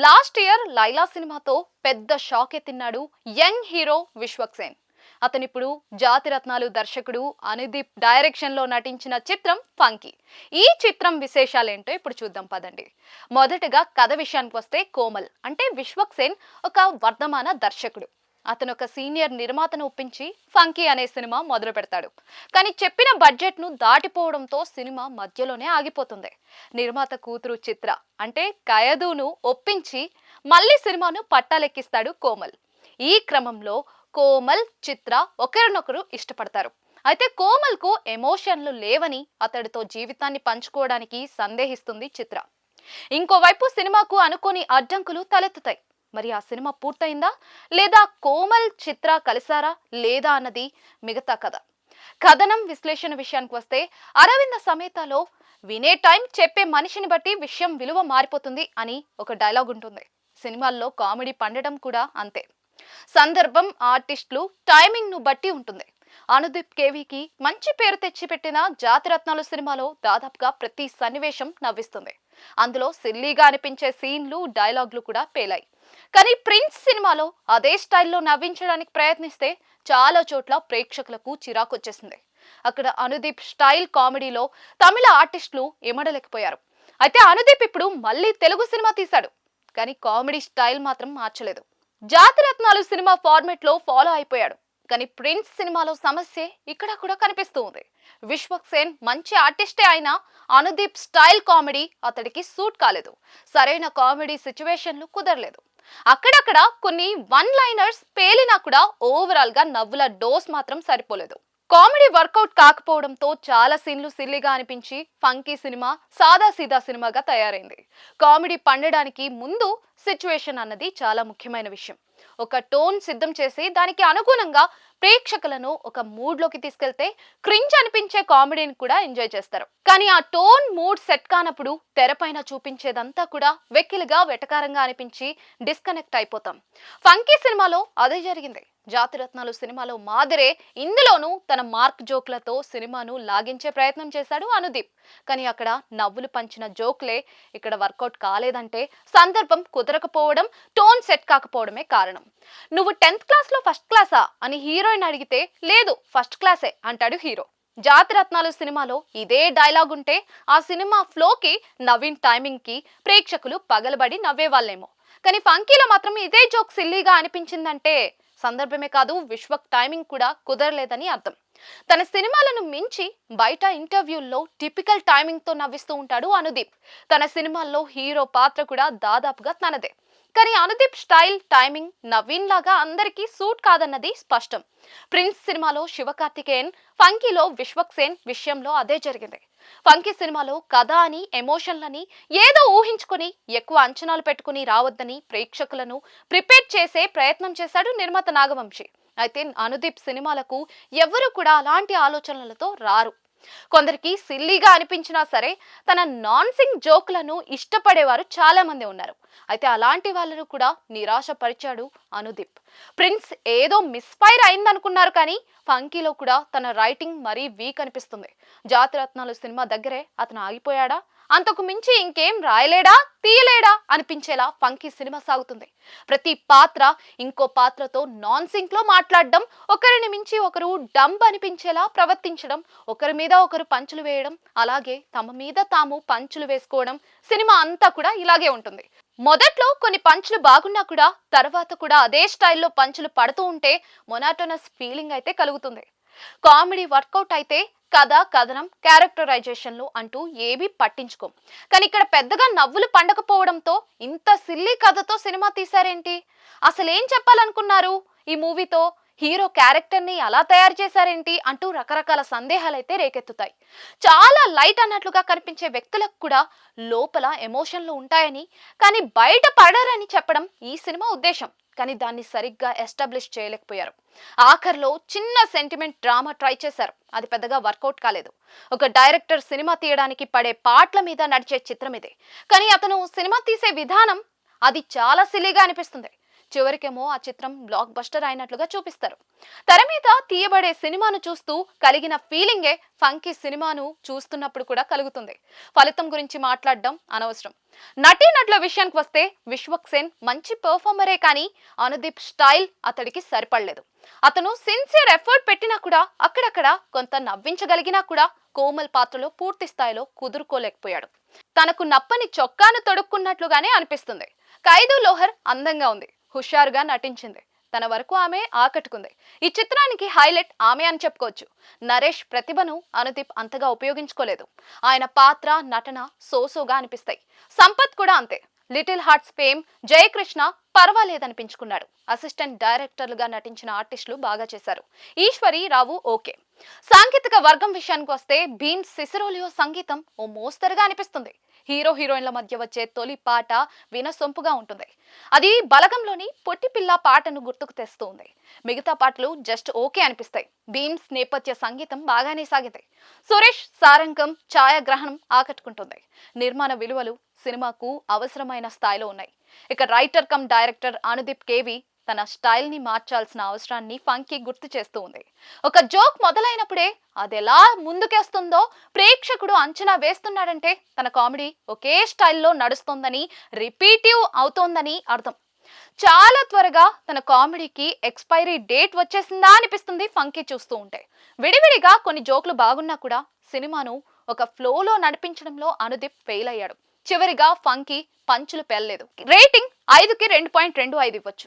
Last year Laila సినిమాతో పెద్ద షాకే తిన్నాడు యంగ్ హీరో విశ్వక్ సేన్. అతనిప్పుడు జాతిరత్నాలు దర్శకుడు అనుదీప్ డైరెక్షన్ లో నటించిన చిత్రం ఫంకీ. ఈ చిత్రం విశేషాలేంటో ఇప్పుడు చూద్దాం పదండి. మొదటగా కథ విషయానికి వస్తే కోమల్ అంటే విశ్వక్ సేన్ ఒక వర్ధమాన దర్శకుడు. అతను ఒక సీనియర్ నిర్మాతను ఒప్పించి ఫంకీ అనే సినిమా మొదలు పెడతాడు. కానీ చెప్పిన బడ్జెట్ ను దాటిపోవడంతో సినిమా మధ్యలోనే ఆగిపోతుంది. నిర్మాత కూతురు చిత్ర అంటే కయదును ఒప్పించి మళ్ళీ సినిమాను పట్టాలెక్కిస్తాడు కోమల్. ఈ క్రమంలో కోమల్ చిత్ర ఒకరినొకరు ఇష్టపడతారు. అయితే కోమల్ కు ఎమోషన్లు లేవని అతడితో జీవితాన్ని పంచుకోవడానికి సందేహిస్తుంది చిత్ర. ఇంకోవైపు సినిమాకు అనుకోని అడ్డంకులు తలెత్తుతాయి. మరి ఆ సినిమా పూర్తయిందా లేదా కోమల్ చిత్ర కలిసారా లేదా అన్నది మిగతా కథ. కథనం విశ్లేషణ విషయానికి వస్తే అరవింద సమేతలో వినే టైం చెప్పే మనిషిని బట్టి విషయం విలువ మారిపోతుంది అని ఒక డైలాగ్ ఉంటుంది. సినిమాల్లో కామెడీ పండడం కూడా అంతే. సందర్భం, ఆర్టిస్టులు, టైమింగ్ ను బట్టి ఉంటుంది. అనుదీప్ కేవీకి మంచి పేరు తెచ్చిపెట్టిన జాతిరత్నాలు సినిమాలో దాదాపుగా ప్రతి సన్నివేశం నవ్విస్తుంది. అందులో సిల్లీగా అనిపించే సీన్లు, డైలాగులు కూడా పేలాయి. కానీ ప్రిన్స్ సినిమాలో అదే స్టైల్లో నవ్వించడానికి ప్రయత్నిస్తే చాలా చోట్ల ప్రేక్షకులకు చిరాకొచ్చేసింది. అక్కడ అనుదీప్ స్టైల్ కామెడీలో తమిళ ఆర్టిస్టులు ఇమడలేకపోయారు. అయితే అనుదీప్ ఇప్పుడు మళ్ళీ తెలుగు సినిమా తీశాడు, కానీ కామెడీ స్టైల్ మాత్రం మార్చలేదు. జాతిరత్నాలు సినిమా ఫార్మెట్ లో ఫాలో అయిపోయాడు. కానీ ప్రిన్స్ సినిమాలో సమస్య ఇక్కడ కూడా కనిపిస్తూ ఉంది. విశ్వక్ సేన్ మంచి ఆర్టిస్టే అయినా అనుదీప్ స్టైల్ కామెడీ అతడికి సూట్ కాలేదు. సరైన కామెడీ సిచ్యువేషన్లు కుదరలేదు. అక్కడక్కడ కొన్ని వన్ లైనర్స్ పేలినా కూడా ఓవరాల్ గా నవ్వుల డోస్ మాత్రం సరిపోలేదు. కామెడీ వర్కౌట్ కాకపోవడంతో చాలా సీన్లు సిల్లీగా అనిపించి ఫంకీ సినిమా సాదా సీదా సినిమాగా తయారైంది. కామెడీ పండడానికి ముందు సిచ్యువేషన్ అన్నది చాలా ముఖ్యమైన విషయం. ఒక టోన్ సిద్ధం చేసి దానికి అనుగుణంగా ప్రేక్షకులను ఒక మూడ్ లోకి తీసుకెళ్తే క్రింజ్ అనిపించే కామెడీని కూడా ఎంజాయ్ చేస్తారు. కానీ ఆ టోన్ మూడ్ సెట్ కానప్పుడు తెరపైన చూపించేదంతా కూడా వెక్కిలిగా వెటకారంగా అనిపించి డిస్కనెక్ట్ అయిపోతాం. ఫంకీ సినిమాలో అదే జరిగింది. జాతిరత్నాలు సినిమాలో మాదిరే ఇందులోనూ తన మార్క్ జోక్లతో సినిమాను లాగించే ప్రయత్నం చేశాడు అనుదీప్. కానీ అక్కడ నవ్వులు పంచిన జోక్లే ఇక్కడ వర్కౌట్ కాలేదంటే సందర్భం కుదరకపోవడం, టోన్ సెట్ కాకపోవడమే కారణం. నువ్వు 10th క్లాస్ లో ఫస్ట్ క్లాసా అని హీరోయిన్ అడిగితే లేదు ఫస్ట్ క్లాసే అంటాడు హీరో. జాతిరత్నాలు సినిమాలో ఇదే డైలాగ్ ఉంటే ఆ సినిమా ఫ్లోకి, నవీన్ టైమింగ్ కి ప్రేక్షకులు పగలబడి నవ్వేవాళ్ళేమో. కానీ ఫంకీలో మాత్రం ఇదే జోక్ సిల్లీగా అనిపించిందంటే సందర్భమే కాదు, విశ్వక్ టైమింగ్ కూడా కుదరలేదని అర్థం. తన సినిమాలను మించి బయట ఇంటర్వ్యూల్లో టిపికల్ టైమింగ్ తో నవ్విస్తూ ఉంటాడు అనుదీప్. తన సినిమాల్లో హీరో పాత్ర కూడా దాదాపుగా తనదే. కానీ అనుదీప్ స్టైల్, టైమింగ్ నవీన్ లాగా అందరికీ సూట్ కాదన్నది స్పష్టం. ప్రిన్స్ సినిమాలో శివకార్తికేయన్, ఫంకీలో విశ్వక్ సేన్ విషయంలో అదే జరిగింది. ఫంకీ సినిమాలో కథ అని, ఎమోషన్లని ఏదో ఊహించుకొని ఎక్కువ అంచనాలు పెట్టుకుని రావద్దని ప్రేక్షకులను ప్రిపేర్ చేసే ప్రయత్నం చేశాడు నిర్మాత నాగవంశి. అయితే అనుదీప్ సినిమాలకు ఎవరు కూడా అలాంటి ఆలోచనలతో రారు. కొందరికి సిల్లీగా అనిపించినా సరే తన నాన్ సింగ్ జోక్లను ఇష్టపడేవారు చాలా మంది ఉన్నారు. అయితే అలాంటి వాళ్ళను కూడా నిరాశపరిచాడు అనుదీప్. ప్రిన్స్ ఏదో మిస్ఫైర్ అయిందనుకున్నారు, కానీ ఫంకీలో కూడా తన రైటింగ్ మరీ వీక్ అనిపిస్తుంది. జాతిరత్నాలు సినిమా దగ్గరే అతను ఆగిపోయాడా, అంతకు మించి ఇంకేం రాయలేడా, తీయలేడా అనిపించేలా ఫంకీ సినిమా సాగుతుంది. ప్రతి పాత్ర ఇంకో పాత్రతో నాన్ సింక్ లో మాట్లాడడం, ఒకరిని మించి ఒకరు డంబ్ అనిపించేలా ప్రవర్తించడం, ఒకరి మీద ఒకరు పంచులు వేయడం, అలాగే తమ మీద తాము పంచులు వేసుకోవడం, సినిమా అంతా కూడా ఇలాగే ఉంటుంది. మొదట్లో కొన్ని పంచులు బాగున్నా కూడా తర్వాత కూడా అదే స్టైల్లో పంచులు పడుతూ ఉంటే మొనాటోనస్ ఫీలింగ్ అయితే కలుగుతుంది. కామెడీ వర్కౌట్ అయితే కథ, కథనం, క్యారెక్టరైజేషన్లు అంటూ ఏవి పట్టించుకోం. కానీ ఇక్కడ పెద్దగా నవ్వులు పండకపోవడంతో ఇంత సిల్లీ కథతో సినిమా తీశారేంటి, అసలేం చెప్పాలనుకున్నారు ఈ మూవీతో, హీరో క్యారెక్టర్ ని అలా తయారు చేశారేంటి అంటూ రకరకాల సందేహాలు అయితే రేకెత్తుతాయి. చాలా లైట్ అన్నట్లుగా కనిపించే వ్యక్తులకు కూడా లోపల ఎమోషన్లు ఉంటాయని, కానీ బయట పడరని చెప్పడం ఈ సినిమా ఉద్దేశం. కానీ దాన్ని సరిగ్గా ఎస్టాబ్లిష్ చేయలేకపోయారు. ఆఖర్లో చిన్న సెంటిమెంట్ డ్రామా ట్రై చేశారు, అది పెద్దగా వర్కౌట్ కాలేదు. ఒక డైరెక్టర్ సినిమా తీయడానికి పడే పాటల మీద నడిచే చిత్రం ఇదే, కానీ అతను సినిమా తీసే విధానం అది చాలా సిల్లీగా అనిపిస్తుంది. చివరికేమో ఆ చిత్రం బ్లాక్ బస్టర్ అయినట్లుగా చూపిస్తారు. తెర మీద తీయబడే సినిమాను చూస్తూ కలిగిన ఫీలింగే ఫంకీ సినిమాను చూస్తున్నప్పుడు కూడా కలుగుతుంది. ఫలితం గురించి మాట్లాడడం అనవసరం. నటీనటుల విషయానికి వస్తే విశ్వక్ సేన్ మంచి పర్ఫార్మరే కానీ అనుదీప్ స్టైల్ అతడికి సరిపడలేదు. అతను సిన్సియర్ ఎఫర్ట్ పెట్టినా కూడా అక్కడక్కడ కొంత నవ్వించగలిగినా కూడా కోమల్ పాత్రలో పూర్తి స్థాయిలో కుదురుకోలేకపోయాడు. తనకు నప్పని చొక్కాను తొడుక్కున్నట్లుగానే అనిపిస్తుంది. ఖైదూ లోహర్ అందంగా ఉంది, హుషారుగా నటించింది. తన వరకు ఆమె ఆకట్టుకుంది. ఈ చిత్రానికి హైలైట్ ఆమె అని చెప్పుకోవచ్చు. నరేష్ ప్రతిభను అనుదీప్ అంతగా ఉపయోగించుకోలేదు. ఆయన పాత్ర నటన సోసోగా అనిపిస్తాయి. సంపత్ కూడా అంతే. లిటిల్ హార్ట్స్ ఫేమ్ జయకృష్ణ పర్వాలేదనిపించుకున్నాడు. అసిస్టెంట్ డైరెక్టర్లుగా నటించిన ఆర్టిస్టులు బాగా చేశారు. ఈశ్వరి రావు ఓకే. సాంకేతిక వర్గం విషయానికి వస్తే భీమ్ సిసిరోలియో సంగీతం ఓ మోస్తరుగా అనిపిస్తుంది. హీరో హీరోయిన్ల మధ్య వచ్చే తొలి పాట వినసొంపుగా ఉంటుంది. అది బలగంలోని పొట్టి పిల్ల పాటను గుర్తుకు తెస్తూ ఉంది. మిగతా పాటలు జస్ట్ ఓకే అనిపిస్తాయి. భీమ్స్ నేపథ్య సంగీతం బాగానే సాగింది. సురేష్ సారంగం ఛాయాగ్రహణం ఆకట్టుకుంటుంది. నిర్మాణ విలువలు సినిమాకు అవసరమైన స్థాయిలో ఉన్నాయి. ఇక writer come director Anudeep KV తన స్టైల్ ని మార్చాల్సిన అవసరాన్ని ఫంకీ గుర్తు చేస్తూ ఉంది. ఒక జోక్ మొదలైనప్పుడే అది ఎలా ముందుకేస్తుందో ప్రేక్షకుడు అంచనా వేస్తున్నాడంటే తన కామెడీ ఒకే స్టైల్లో నడుస్తోందని, రిపీటివ్ అవుతోందని అర్థం. చాలా త్వరగా తన కామెడీకి ఎక్స్పైరీ డేట్ వచ్చేసిందా అనిపిస్తుంది ఫంకీ చూస్తూ ఉంటే. విడివిడిగా కొన్ని జోకులు బాగున్నా కూడా సినిమాను ఒక ఫ్లోలో నడిపించడంలో అనుదీప్ ఫెయిల్ అయ్యాడు. చివరిగా ఫంకీ పంచులు పెళ్ళలేదు. రేటింగ్ 5కి 2.25 ఇవ్వచ్చు.